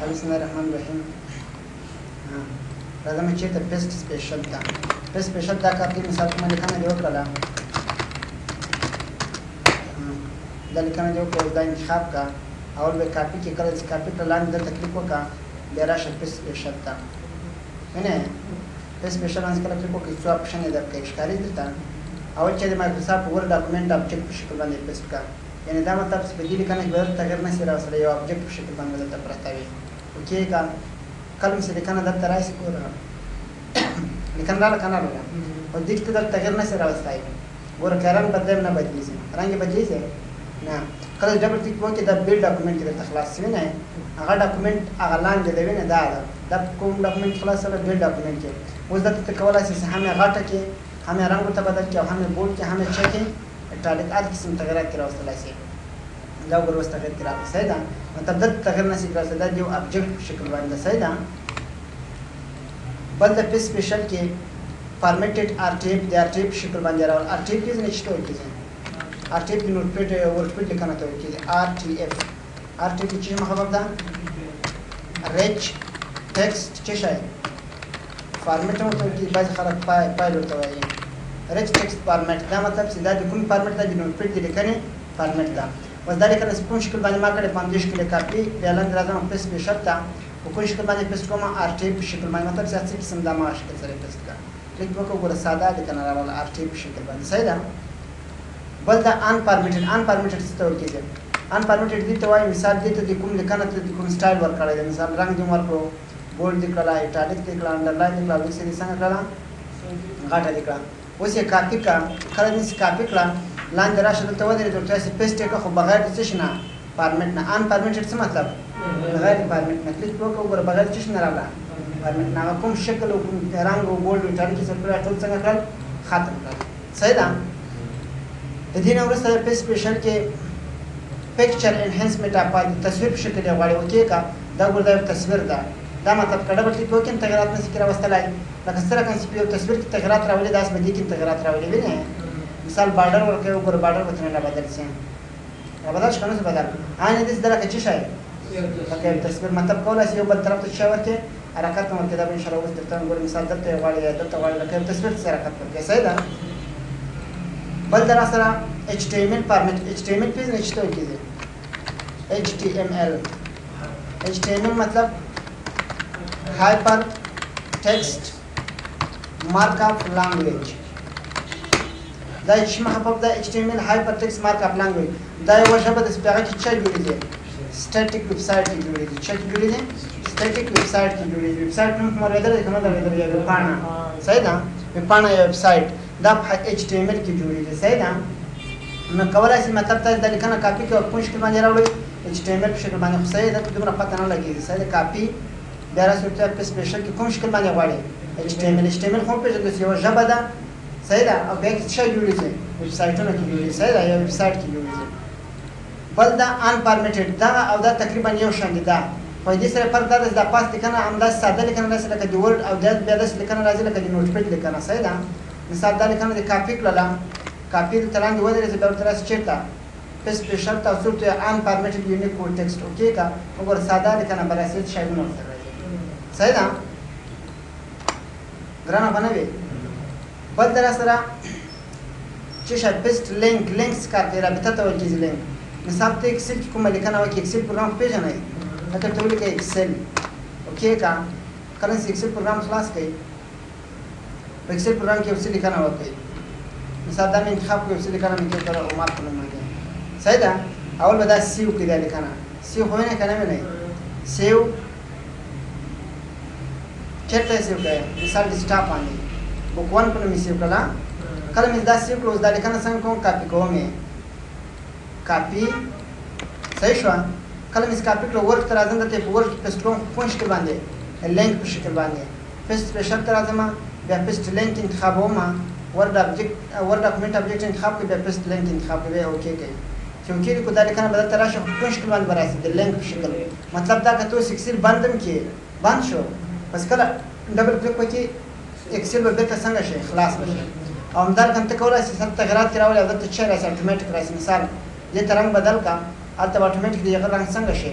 بسم الله الرحمن الرحیم. راځم چې ته پیسټ سپیشل دا پیسټ سپیشل دا کاپي مثال کومه لیکنه دی وکړه دا لیکنه دی وکړه دا انتخاب کا اول به کاپي کې کړل چې کاپي کړل لاندې د تکلیف وکړه بیا راشه پیسټ سپیشل تا نه پیسټ سپیشل باندې کله کلیک وکړئ څو اپشن یې درکړي ښکاري درته اول چې د مایکروسافټ ورډ ډاکومنټ ابجیکټ په شکل باندې پیسټ کا یعنی دا مطلب چې په دې لیکنه کې به تغیر نه شي راوستلی یو ابجیکټ په شکل باندې دلته پرته وي اوکې کا کلم چې لیکنه دلته راشي ګوره لیکنه راغله که نه راغله او دې کې دلته تغیر نه شي راوستی ګوره که رنګ بدلوي نه بدلېږي رنګ یې بدلېږي نه کله ډبل ټیک وکړي دا بیل ډاکومنټ کې درته خلاص شوي نه هغه ډاکومنټ هغه لاندې دی وینې دا ده دا کوم ډاکومنټ خلاص شوی بیل ډاکومنټ کې اوس دلته ته کولی شې چې هم یې غټه کې هم یې رنګ ورته بدل کړي او هم یې بولډ کړي هم یې چکې اټالیک هر قسم تغیرات کې راوستلی شي دا وګوره اوس تغیر کې راغلی صحیح ده مطلب دلته تغیر نه شي راوستلی دا د یو ابجیکټ په شکل باندې ده صحیح ده بل د پیس سپیشل کې فارمیټډ آرټیپ د آرټیپ په شکل باندې راول آرټیپ کې ځینې چې ته ویل کېږي آرټیپ د نوټپیډ ورډپیډ لیکنه ته ویل کېږي آرټیف آرټیپ چې مخبب ده ریچ ټیکسټ چې شی فارمیټ ورته ویل کېږي بعضې خلک فایل ورته وایي ریچ ټیکسټ فارمیټ دا مطلب چې دا د کوم فارمیټ ده د نوټپیډ د لیکنې فارمیټ ده اوس دا لیکنه په کوم شکل باندې ما کړې په همدې شکل یې کاپي بیا لاندې راځم پیسټ سپیشل ته په کوم شکل باندې پیسټ کوم آرټیپ په شکل باندې مطلب چې هر څه قسم دا ما شکل سره پیسټ کړه کلیک وکړه ګوره ساده لیکنه راغله آرټیپ په شکل باندې صحیح ده بل دا انفارمیټډ انفارمیټډ څه ته ویل کېږي انفارمیټډ دې ته وایي مثال دې ته د کوم لیکنه ته د کوم سټایل ورکړی دی مثال رنګ دې ورکړو بولډ دې کړله اټالیک دې کړله انډرلاین دې کړله ویکس دې څنګه کړله غټه دې کړه اوس یې کاپي کړه کله دې کاپي کړه لاندې راشه دلته ودرېد ورته وایي پیسټ یې کړه خو بغیر د څه شي نه فارمیټ نه انفارمیټډ څه مطلب بغیر د فارمیټ نه کلیک وکړه وګوره بغیر د څه شي نه راغله فارمیټ نه هغه کوم شکل او کوم رنګ او بولډ او اټالیک یې سره کړل ټول څنګه کړل ختم کړل صحیح ده د دې نه وروسته په سپیشل کې پکچر انهانسمنټ اپ تصویر په شکل یې غواړي اوکې کا دا ګوره دا یو تصویر ده دا مطلب که ډبل ټیک وکړي تغیرات نه شي راوستلی لکه څرنګه چې په یو تصویر کې تغیرات راولي داسې به دې کې تغیرات راولي وینې مثال بارډر ورکوي وګوره بارډر به ترې رابدل شي رابدل شي که نه شي بدل عین داسې ده لکه څه شی لکه یو تصویر مطلب کولی شي یو بل طرف ته څه شی ورکړي حرکت نه ورکړي دا به انشاءالله اوس درته ګوره مثال دلته یې غواړي یا دلته غواړي لکه یو تصویر ته حرکت ورکړي صحیح ده بل در سره HTML فارمیټ HTML پیژنئ چې ته ویل کېږي HTML مطلب هایپر ټیکسټ مارک اپ لانګویج دا چې محبوب ده HTML هایپر ټیکسټ مارک اپ لانګویج دا یوه ژبه ده چې په هغه کې څه جوړېږي سټیټیک ویب سایټ کې جوړېږي څه کې جوړېږي سټیټیک ویب سایټ کې جوړېږي ویب سایټ نوم اورېدلی دی که نه دی اورېدلی یا ویبپاڼه صحیح ده ویبپاڼه یا ویب سایټ دا په HTML کې جوړېږي صحیح ده نو کولی شي مطلب تاسو دا لیکنه کاپي کړئ او په کوم شکل باندې راوړئ HTML په شکل باندې خو صحیح ده دومره پته نه لګېږي صحیح ده کاپي بیا راسي ورته په سپیشل کې کوم شکل باندې غواړئ HTML خو پېژندل چې یوه ژبه ده صحیح ده او بیا کې څه شی جوړېږي ویب سایټونه کې جوړېږي صحیح ده یا ویب سایټ کې جوړېږي بل دا انفارمیټډ دغه او دا تقریبا یو شان دي دا خو دې سره فرق دا ده چې دا پاس لیکنه همداسې ساده لیکنه داسې لکه د ورډ او بیا داسې لیکنه راځي لکه د نوټپیډ لیکنه صحیح ده مثال دا لیکنه دې کاپي کړله کاپي دلته لاندې ودرېږي بیا ورته راسي چېرته په سپیشل ته او څوک ته انفارمیټډ یونیک کوډ ټیکسټ اوکې که وګوره ساده لیکنه به راسي شیونه ورسره راځي صحیح ده ګرانه به نه وي بل در سره چې شی پیسټ لینکس کار کوي رابطه ته ویل کېږي لینک مثال ته اکسل کې کومه لیکنه وکړي اکسل پروګرام پېژنئ لکه ته ولیکئ اکسل اوکې که کله چې اکسل پروګرام خلاص کړئ په اکسل پروګرام کې یو څه لیکنه وکړئ مثال دا مې انتخاب کړو یو څه لیکنه مې کړې عمر په نوم باندې صحیح ده اول به دا سیو کړي دا لیکنه سیو خو وینئ که نه وینئ سیو چېرته یې سیو کړئ مثال ډیسکټاپ باندې بک ون په نوم یې سیو کړله کله مې دا سیو کړو اوس دا لیکنه څنګه کوم کاپي کوم یې کاپي صحیح شوه کله مې کاپي کړو ورک ته راځم دلته یې په ورک کې پیسټ کوم په کوم شکل باندې لینک په شکل باندې پیسټ سپیشل ته راځم بیا پیسټ لینک انتخابوم ورډ ډاکومنټ ابجیکټ انتخاب کړئ بیا پیسټ لینک انتخاب کړئ بیا اوکې کوئ چې اوکې دې کړو دا لیکنه به دلته راشي په کوم شکل باندې به راشي د لینک په شکل مطلب دا که ته اوس اکسل بند هم کړې بند شو بس کله ډبل کلیک وکړي اکسل به بېرته څنګه شي خلاص به شي او همدارنګه ته کولی شې سر تغیرات کې راولي او دلته څه راشي اټومیټیک راشي مثال دې ته رنګ بدل کړه هلته به اټومیټیک د هغه رنګ څنګه شي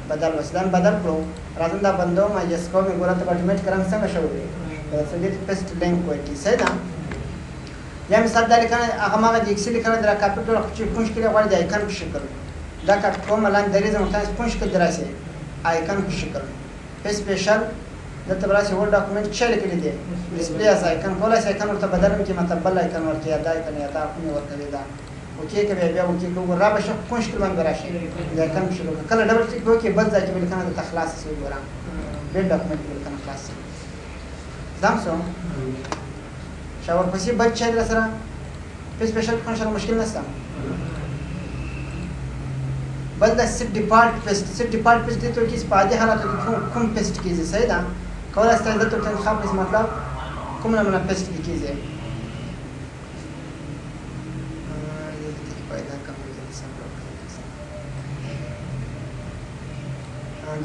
بدل وسیدان بدل کړو راځم دا بندو ما جس کوم ګوره ته اټومیټ کرم څنګه شو دی سلیکټ پیسټ لینک کوي صحیح ده یا مثال دا لیکنه هغه ما د ایکسل لیکنه درا کاپی کړو چې مشکل غواړي د آیکن په شکل دا کا کوم لاین دریزه متاس مشکل دراسه آیکن په شکل په سپیشل د تبراسه ور ډاکومنت چې لیکل دي ډسپلی از آیکن کوله چې آیکن ورته بدلم چې مطلب بل آیکن ورته یاد آیکن یا تا کوم ورته دا اوکې کوي بیا اوکې کوو را به شو مشکل باندې راشي د آیکن په شکل کله ډبل ټیک وکي بل ځای کې لیکنه د تخلاص سي ګورم به ډاکومنت لیکنه خلاص ځم سو شاور پسې بچ چا سره په سپیشل فنکشن مشکل نشته بل د سیټ ډیفالت پیسټ دي ته کې سپاده حالت کوم پیسټ کیږي صحیح ده کولای شئ د ته خاص مطلب کوم نه پیسټ کیږي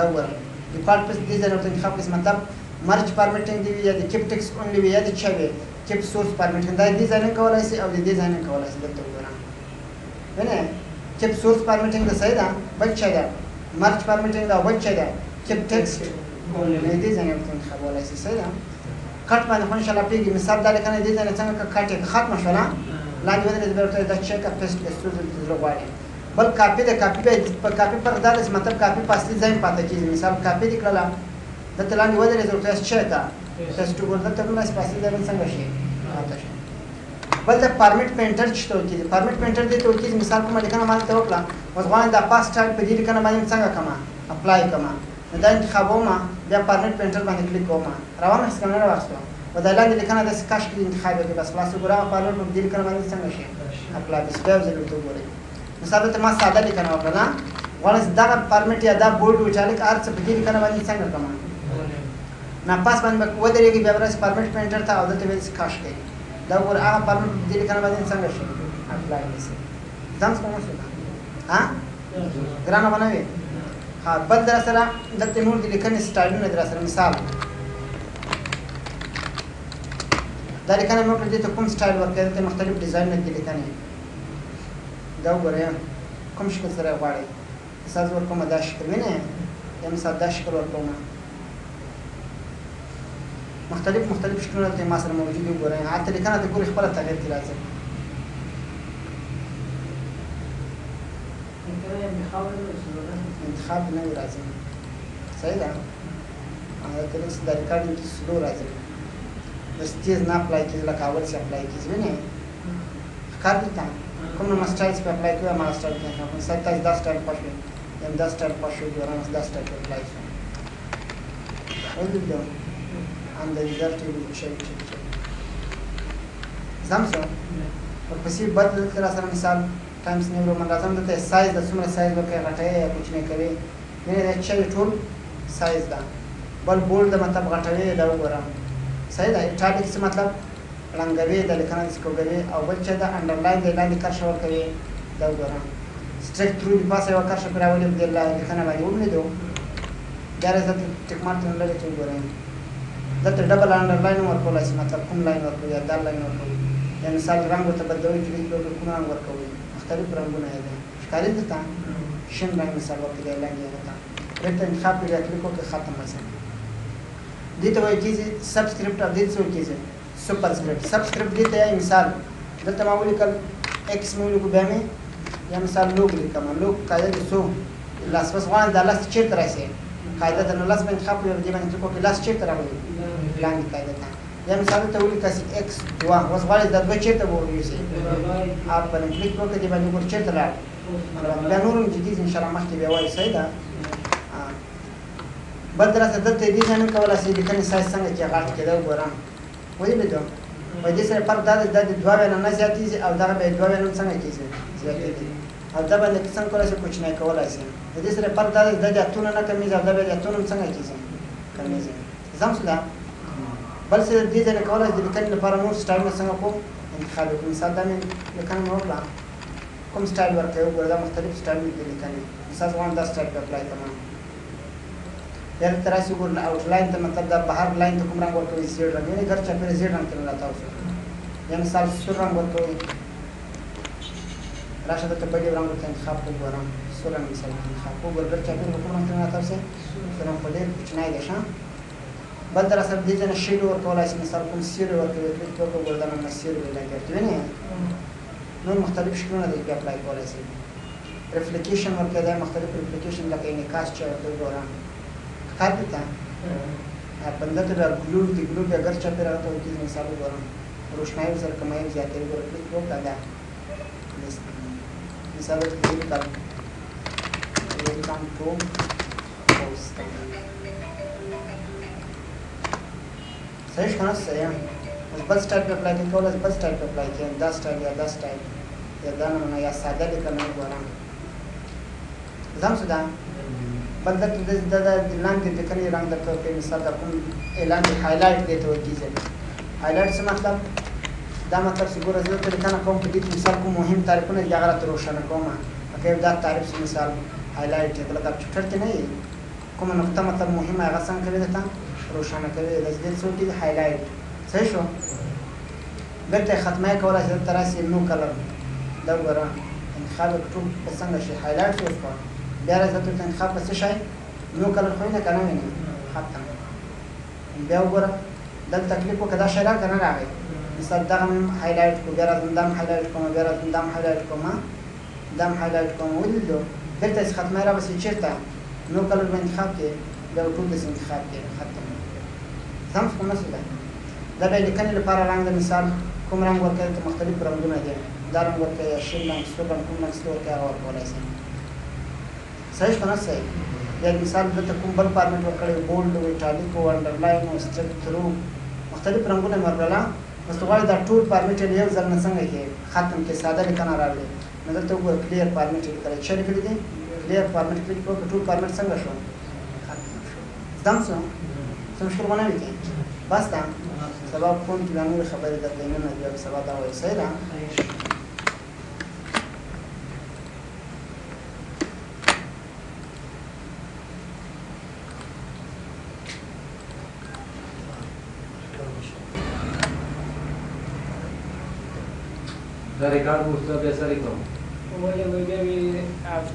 دا ور ډیفالت پیسټ دي زنه ته خاص مطلب مرج فارمیټینګ دی یا د کیپ ټیکس اونلی وی یا د چوي کیپ سورس فارمیټینګ دا دي ځنه کولای شي او د دې ځنه کولای شي دلته وګورم ونه کیپ سورس فارمیټینګ د صحیح ده بچا ده مرج فارمیټینګ دا بچا ده کیپ ټیکسټ اونلی دي ځنه ته کولای شي صحیح ده کټ باندې ان شاء الله پیږي مثال دا لیکنه دي ځنه څنګه کټ ختم شولا لاندې ودرې درته د چیک اپ پیسټ کیسټو د غواړي بل کاپی د کاپی په کاپی پر دا مطلب کاپی پاسلی ځای پاتې کیږي مثال کاپی د کړه د تلاندې ودرې درته چیک اپ پیسټ ورته ته نه پاسلی ځای څنګه شي بل د فارمیټ پینټر چې تو کې فارمیټ پینټر دې تو کې مثال کومه لیکنه باندې وکړه وځوان د پاس ټایپ په دې لیکنه باندې څنګه کما اپلای کما دا انتخابوم بیا فارمیټ پینټر باندې کلیک کوم روان هیڅ کوم نه واسطه ودلاندې لیکنه د سکاش کې انتخاب کې بس خلاص ګورم فارمیټ په دې لیکنه باندې څنګه شي اپلای بس بیا ځل ته ګورئ مثال ته ما ساده لیکنه وکړه ولس دا فارمیټ یا دا بولډ وچالیک ارڅ په دې لیکنه باندې څنګه کما نه پاس باندې ودرېږي بیا ورس فارمیټ پینټر ته او د ته ویل سکاش کوي دا ور هغه فارمیټ دې لیکنه باندې څنګه شي اپلای وسی ځم څنګه شي ها ګرانه باندې ها بل در سره د تیمور دې لیکنې سټایلونه در سره مثال دا لیکنه مو په دې ته کوم سټایل ورکړل ته مختلف ډیزاین نه دي لیکنې دا وګورئ کوم شکل سره غواړي اساس ورکوم دا شکل نه یم مثال دا شکل ورکوم مختلف شکلونه ته ما سره موجود دي وګورئ حتی لیکنه ته ګورئ خپل تغیر کی راځي انتخاب نه راځي صحیح ده دا کله چې د ریکارډینګ سلو راځي بس تیز نه اپلای کیږي لکه اول چې اپلای کیږي نه ښکار دي ته کوم نو سټایلز په اپلای کوي ما سټایل کې نو سټایل دا سټایل پښې یم دا سټایل پښې ورانه دا سټایل اپلای شي ولې and the result will change. زمسو ورپسې بدل کړه سره مثال ټایمز نیو رومن راځم دته سایز د څومره سایز ورکړي غټه یا کوچنی کوي نه دا چې ټول سایز ده بل بولډ مطلب غټوي دا وګورم صحیح ده اټالیک څه مطلب رنګوي د لیکنه سکوګوي او بل چې دا انډرلاین دی لاندې کار شو کوي دا وګورم سټریک تھرو دی پاسه یو کار شو راولې د لیکنه باندې ومنډو دا راځي ټیک مارک نه لګي چې وګورم دلته ډبل انډرلاین ورکول شي مطلب کوم لاین ورکوي یا دا لاین ورکوي یا مثال رنگ ته بدلوي چې کوم رنگ ورکوي مختلف رنگونه دي ښکاري دي ته شین رنگ مثال ورکوي لاین یې وتا ورته انتخاب کړئ کلیک وکړئ ختم مثلا دي ته وایي چې سبسکرپټ اپ دې څه کیږي سپر سبسکرپټ دي ته مثال دلته ما ولیکل ایکس مې ولیکو بیا مې یا مثال لوګ لیکم لوګ قاعده سو لاس بس وان د لاس چیرته راشي قاعده د لاس باندې انتخاب کړئ دې باندې چې لاس چیرته راوړي لاندې قاعده ده یا مثال ته ولیکل چې x 2 اوس غواړي د دوه چیرته وایي شي اپ باندې کلیک وکړئ دې باندې ور چیرته لاړ بیا نورم جديد ان شاء الله مخکې بیا وایي صحیح ده بل درته دلته دې څنګه کولای شي د کني سایز څنګه چې غاټ کېده وګورم وایي به ته په دې سره فرق دا د دوه ونه نه زیاتېږي او دا به دوه ونه څنګه کېږي زیاتېږي او دا باندې څنګه کولای شي کوچنی کولای شي د دې سره فرق دا د اتونه نه کمیږي او دا به اتونه څنګه کېږي کمیږي زم څه ده بل څه دې ځنه کولای د لیکنې لپاره نور سټایل څنګه کوم انتخاب کوم مثال دا مې لیکنه نو کړم کوم سټایل ورکوي وګوره دا مختلف سټایل دي لیکنې مثال وان دا سټایل په اپلای کوم یا تر څو ګورل اوټ لاین ته مطلب دا بهر لاین ته کوم رنگ ورکوي زیړ رنگ یعنی ګر چا پر زیړ رنگ ته راځي تاسو یا مثال سور رنگ ورکوي راشه ته په دې رنگ ته انتخاب وګورم سورن مثال انتخاب کو ګرګر چاپیر حکومت نه تاسو سورن په ډېر کوچنی دی ښه بل در اثر دې ځنه شیډ ورکولای شي مثال کوم سیر ورکوي کلیک وکړو ګردان مسیر ویلای کوي نه نو مختلف شکلونه دی اپلای کولای شي ریفلیکیشن ورکړي دا مختلف ریفلیکیشن لکه انعکاس چې ورته ګورم کار دي تا بنده ته ګلو دی ګلو به اگر چا پر راته وکړي مثال ګورم روشنايي سره کمای زیاتې ګور کلیک وکړه دا مثال ته کلیک کړم ویلکم ټو پوسټ صحیح کنه صحیح بس سټایل په اپلای کول بس سټایل په اپلای کړئ دا سټایل یا دا سټایل یا دا نه یا ساده لیکنه ګورم زم سودا بل د لاندې د کني رنگ درته په مثال د کوم اعلان دی هایلایټ دی ته کیږي هایلایټ څه مطلب دا مطلب چې ګوره زه ته لیکنه کوم په دې مثال کوم مهم تعریفونه یا غلط روشنه کوم اګه دا تعریف مثال هایلایټ دی لکه چټرته نه کوم نقطه مطلب مهمه هغه څنګه کوي دا روشنه کوي د دې څو کې هایلایټ صحیح شو دلته ختمه کولای شي تراسي نو کلر دا ګوره انتخاب ټول په څنګه شي هایلایټ وکړه بیا راځه ته انتخاب څه شي نو کلر خو نه کنه نه حتی بیا وګوره دلته کلیک وکړه شي را کنه راغی مثال دا هم هایلایټ کو بیا راځم دام هایلایټ کوم بیا راځم دام هایلایټ کوم دام هایلایټ کوم ولله دلته ختمه را بس چیرته نو کلر باندې انتخاب کې بیا ټول د انتخاب کې ختم سم کوم څه ده دا به لیکنې لپاره رنګ د مثال کوم رنګ ورکړي ته مختلف رنگونه دي دا رنګ ورکړي یا شین رنګ سور رنګ کوم رنګ ستور کې هغه ورکولای شي صحیح کنه صحیح یا مثال د کوم بل فارمټ ورکړي بولډ او ایټالیک او انډرلاین او سټریک تھرو مختلف رنگونه ورکړه مستغواړي دا ټول فارمټ یو ځل نه څنګه کې ختم کې ساده لیکنه راغلي نو دلته وګور کلیر فارمټ کړئ چې لیکل دي کلیر فارمټ کلیک وکړئ ټول فارمټ څنګه شو ختم شو دم څه مشکل باندې وکړي بس دا سبب کوم چې نور خبرې درته نه بیا سبا دا وایي صحیح ده دا ریکارډ مو څه به سره کوم وایي